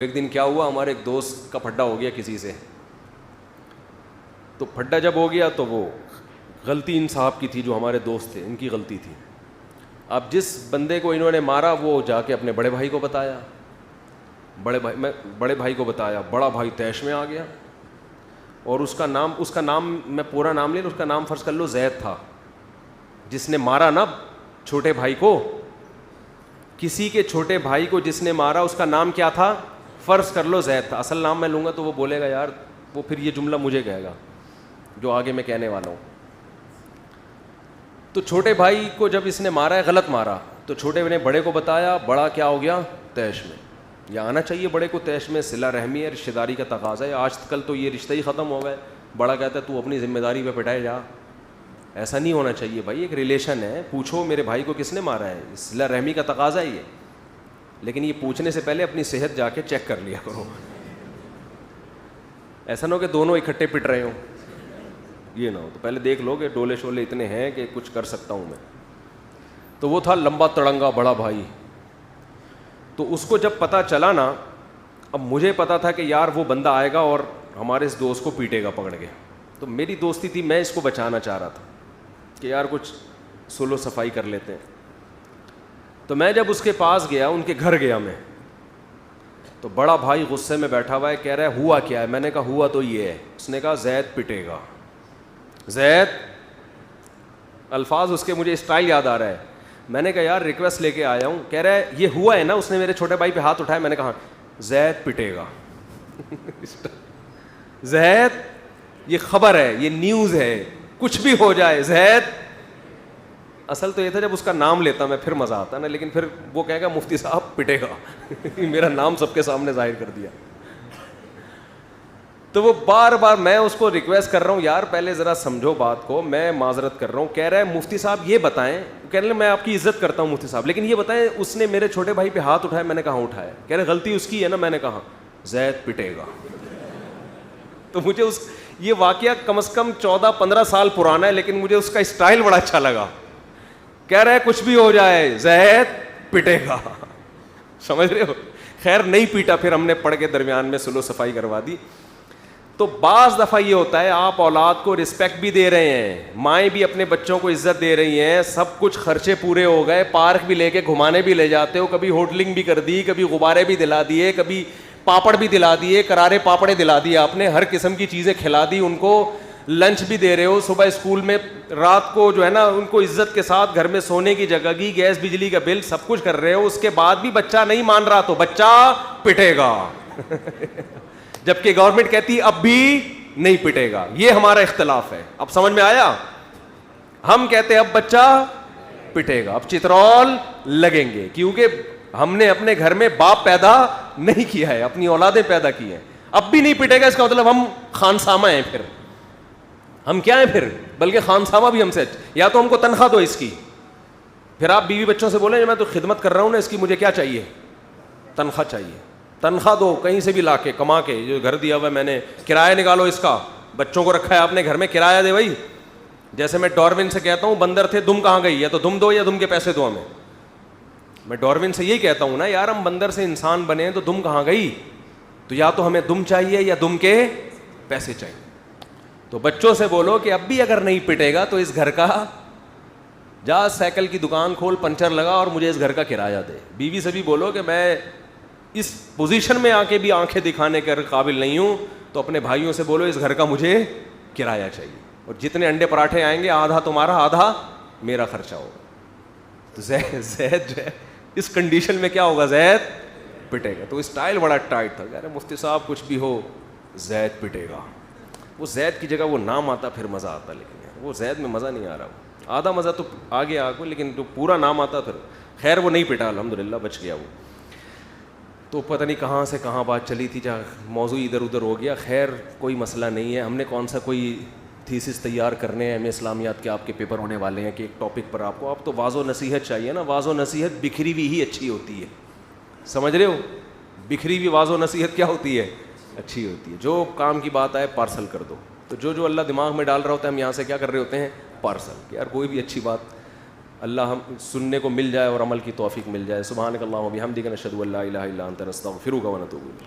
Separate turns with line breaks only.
ایک دن کیا ہوا، ہمارے ایک دوست کا پھڈا ہو گیا کسی سے. تو پھڈا جب ہو گیا تو وہ غلطی ان صاحب کی تھی، جو ہمارے دوست تھے ان کی غلطی تھی. اب جس بندے کو انہوں نے مارا وہ جا کے اپنے بڑے بھائی کو بتایا. بڑے بھائی کو بتایا، بڑا بھائی طیش میں آ گیا. اور اس کا نام میں پورا نام لے لوں، اس کا نام فرض کر لو زید تھا. جس نے مارا نا چھوٹے بھائی کو، کسی کے چھوٹے بھائی کو جس نے مارا، اس کا نام کیا تھا؟ فرض کر لو زید تھا. اصل نام میں لوں گا تو وہ بولے گا یار، وہ پھر یہ جملہ مجھے کہے گا جو آگے میں کہنے والا ہوں. تو چھوٹے بھائی کو جب اس نے مارا ہے، غلط مارا، تو چھوٹے نے بڑے کو بتایا. بڑا کیا ہو گیا؟ طیش میں. یا آنا چاہیے بڑے کو طیش میں، صلہ رحمی ہے، رشتہ داری کا تقاضا ہے. آج کل تو یہ رشتہ ہی ختم ہو گئے. بڑا کہتا ہے تو اپنی ذمہ داری پہ پٹائے جا. ایسا نہیں ہونا چاہیے بھائی، ایک ریلیشن ہے، پوچھو میرے بھائی کو کس نے مارا ہے، صلہ رحمی کا تقاضا ہے یہ. لیکن یہ پوچھنے سے پہلے اپنی صحت جا کے چیک کر لیا کرو. ایسا نہ ہو کہ دونوں اکٹھے پٹ رہے ہوں، یہ نہ ہو. تو پہلے دیکھ لو کہ ڈولے شولے اتنے ہیں کہ کچھ کر سکتا ہوں میں. تو وہ تھا لمبا تڑنگا بڑا بھائی. تو اس کو جب پتہ چلا نا، اب مجھے پتا تھا کہ یار وہ بندہ آئے گا اور ہمارے اس دوست کو پیٹے گا پکڑ کے. تو میری دوستی تھی، میں اس کو بچانا چاہ رہا تھا کہ یار کچھ سلو صفائی کر لیتے ہیں. تو میں جب اس کے پاس گیا، ان کے گھر گیا میں، تو بڑا بھائی غصے میں بیٹھا ہوا ہے، کہہ رہا ہے ہوا کیا ہے؟ میں نے کہا ہوا تو یہ ہے. اس نے کہا زید پٹے گا. زید، الفاظ اس کے مجھے اسٹائل یاد آ رہا ہے. میں نے کہا یار ریکویسٹ لے کے آیا ہوں. کہہ رہا ہے یہ ہوا ہے نا؟ اس نے میرے چھوٹے بھائی پہ ہاتھ اٹھایا. میں نے کہا زید پٹے گا. زید، یہ خبر ہے، یہ نیوز ہے، کچھ بھی ہو جائے زید. اصل تو یہ تھا جب اس کا نام لیتا میں پھر مزہ آتا نا، لیکن پھر وہ کہے گا مفتی صاحب پٹے گا. میرا نام سب کے سامنے ظاہر کر دیا. تو وہ بار بار میں اس کو ریکویسٹ کر رہا ہوں یار پہلے ذرا سمجھو بات کو، میں معذرت کر رہا ہوں. کہہ رہا ہے مفتی صاحب یہ بتائیں، کہہ رہے میں آپ کی عزت کرتا ہوں مفتی صاحب، لیکن یہ بتائیں اس نے میرے چھوٹے بھائی پہ ہاتھ اٹھایا. میں نے کہا اٹھایا. کہہ رہے غلطی اس کی ہے نا. میں نے کہا زید پٹے گا. تو مجھے یہ واقعہ کم از کم 14-15 سال پرانا ہے، لیکن مجھے اس کا اسٹائل بڑا اچھا لگا. کہہ رہے کچھ بھی ہو جائے زید پٹے گا. سمجھ رہے ہو؟ خیر نہیں پیٹا، پھر ہم نے پڑھ کے درمیان میں سلو صفائی کروا دی. تو بعض دفعہ یہ ہوتا ہے آپ اولاد کو رسپیکٹ بھی دے رہے ہیں، مائیں بھی اپنے بچوں کو عزت دے رہی ہیں، سب کچھ خرچے پورے ہو گئے، پارک بھی لے کے گھمانے بھی لے جاتے ہو، کبھی ہوٹلنگ بھی کر دی، کبھی غبارے بھی دلا دیے، کبھی پاپڑ بھی دلا دیے، کرارے پاپڑے دلا دیے آپ نے، ہر قسم کی چیزیں کھلا دی ان کو، لنچ بھی دے رہے ہو، صبح اسکول میں، رات کو جو ہے نا ان کو عزت کے ساتھ گھر میں سونے کی جگہ کی، گیس بجلی کا بل سب کچھ کر رہے ہو. اس کے بعد بھی بچہ نہیں مان رہا تو بچہ پٹے گا. جبکہ گورنمنٹ کہتی اب بھی نہیں پٹے گا. یہ ہمارا اختلاف ہے. اب سمجھ میں آیا؟ ہم کہتے اب بچہ پٹے گا، اب چترول لگیں گے، کیونکہ ہم نے اپنے گھر میں باپ پیدا نہیں کیا ہے، اپنی اولادیں پیدا کی ہیں. اب بھی نہیں پٹے گا، اس کا مطلب ہم خانسامہ ہیں. پھر ہم کیا ہیں پھر؟ بلکہ خانسامہ بھی ہم سے. یا تو ہم کو تنخواہ دو اس کی. پھر آپ بیوی بچوں سے بولیں میں تو خدمت کر رہا ہوں نا اس کی، مجھے کیا چاہیے؟ تنخواہ چاہیے. تنخواہ دو کہیں سے بھی لا کے کما کے، جو گھر دیا ہوا ہے میں نے، کرایہ نکالو اس کا، بچوں کو رکھا ہے آپ نے گھر میں، کرایہ دے بھائی. جیسے میں ڈاروین سے کہتا ہوں بندر تھے دم کہاں گئی، یا تو دم دو یا دم کے پیسے دو ہمیں. میں ڈاروین سے یہی کہتا ہوں نا یار، ہم بندر سے انسان بنے تو دم کہاں گئی؟ تو یا تو ہمیں دم چاہیے یا دم کے پیسے چاہیے. تو بچوں سے بولو کہ اب بھی اگر نہیں پٹے گا تو اس گھر کا جا سائیکل کی دکان کھول، پنچر لگا اور مجھے اس گھر کا کرایہ دے. بیوی سے بھی بولو کہ میں اس پوزیشن میں آ کے بھی آنکھیں دکھانے کے قابل نہیں ہوں، تو اپنے بھائیوں سے بولو اس گھر کا مجھے کرایہ چاہیے، اور جتنے انڈے پراٹھے آئیں گے آدھا تمہارا آدھا میرا خرچہ ہوگا. تو زید جو ہے اس کنڈیشن میں کیا ہوگا؟ زید پٹے گا. تو اسٹائل بڑا ٹائٹ تھا. کہہ رہے مفتی صاحب کچھ بھی ہو زید پٹے گا. وہ زید کی جگہ وہ نام آتا پھر مزہ آتا، لیکن یار وہ زید میں مزہ نہیں آ رہا. وہ آدھا مزہ تو آگے آ گیا، لیکن جو پورا نام آتا پھر. خیر وہ نہیں پٹا، الحمدللہ بچ گیا وہ. تو پتہ نہیں کہاں سے کہاں بات چلی تھی، جہاں موضوع ادھر ادھر ہو گیا. خیر کوئی مسئلہ نہیں ہے. ہم نے کون سا کوئی تھیسس تیار کرنے ہیں، ہمیں اسلامیات کے آپ کے پیپر ہونے والے ہیں کہ ایک ٹاپک پر آپ کو، آپ تو واض و نصیحت چاہیے نا. واض و نصیحت بکھری ہوئی ہی اچھی ہوتی ہے. سمجھ رہے ہو؟ بکھری ہوئی واض و نصیحت کیا ہوتی ہے؟ اچھی ہوتی ہے. جو کام کی بات آئے پارسل کر دو. تو جو اللہ دماغ میں ڈال رہا ہوتا ہے ہم یہاں سے کیا کر رہے ہوتے ہیں؟ پارسل. کہ یار کوئی بھی اچھی بات اللہ ہم سننے کو مل جائے اور عمل کی توفیق مل جائے. سبحانک اللہم و بحمدک، نشہد ان لا الہ الا انت، نستغفرک و نتوب الیک.